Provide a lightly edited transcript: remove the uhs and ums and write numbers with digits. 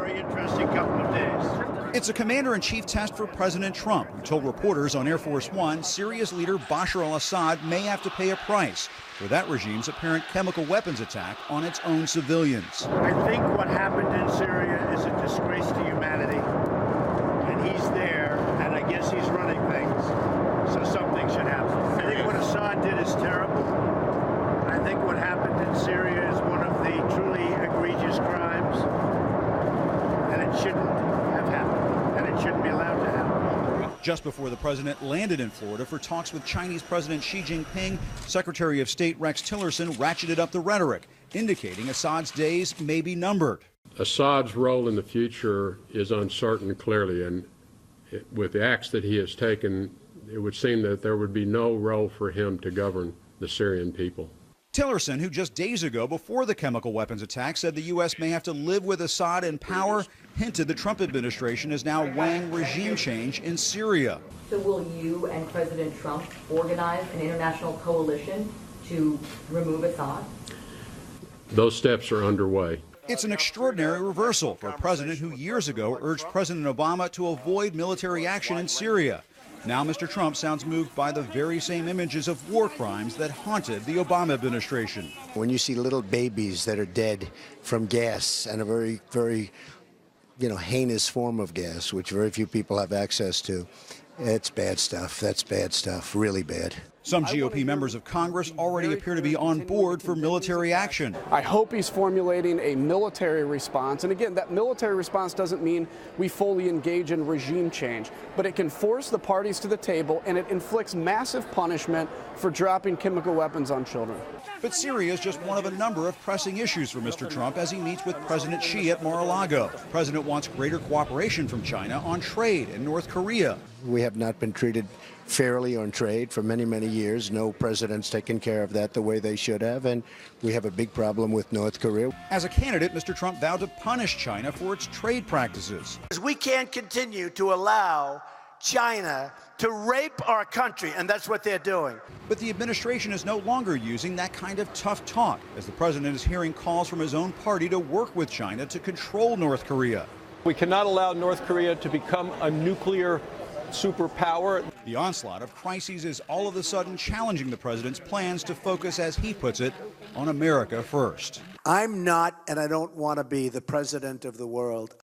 very interesting couple of days. It's a commander-in-chief test for President Trump, who told reporters on Air Force One Syria's leader Bashar al-Assad may have to pay a price for that regime's apparent chemical weapons attack on its own civilians. I think what happened in Syria is a disgrace to humanity, and he's there, and I guess he's running things, so something should happen. I think what Assad did is terrible. I think what happened in Syria is one of the truly egregious crimes, and it shouldn't have happened, and it shouldn't be allowed to happen. Just before the president landed in Florida for talks with Chinese President Xi Jinping, Secretary of State Rex Tillerson ratcheted up the rhetoric, indicating Assad's days may be numbered. Assad's role in the future is uncertain, clearly, and with the acts that he has taken, it would seem that there would be no role for him to govern the Syrian people. Tillerson, who just days ago, before the chemical weapons attack, said the U.S. may have to live with Assad in power, hinted the Trump administration is now weighing regime change in Syria. So will you and President Trump organize an international coalition to remove Assad? Those steps are underway. It's an extraordinary reversal for a president who years ago urged President Obama to avoid military action in Syria. Now Mr. Trump sounds moved by the very same images of war crimes that haunted the Obama administration. When you see little babies that are dead from gas, and a very, very, heinous form of gas, which very few people have access to, it's bad stuff. That's bad stuff, really bad. Some GOP members of Congress already appear to be on board for military action. I hope he's formulating a military response. And again, that military response doesn't mean we fully engage in regime change, but it can force the parties to the table, and it inflicts massive punishment for dropping chemical weapons on children. But Syria is just one of a number of pressing issues for Mr. Trump as he meets with President Xi at Mar-a-Lago. The president wants greater cooperation from China on trade in North Korea. We have not been treated fairly on trade for many, many years. No president's taken care of that the way they should have, and we have a big problem with North Korea. As a candidate, Mr. Trump vowed to punish China for its trade practices. We can't continue to allow China to rape our country, and that's what they're doing. But the administration is no longer using that kind of tough talk, as the president is hearing calls from his own party to work with China to control North Korea. We cannot allow North Korea to become a nuclear superpower. The onslaught of crises is all of a sudden challenging the president's plans to focus, as he puts it, on America first. I'm not, and I don't want to be, the president of the world.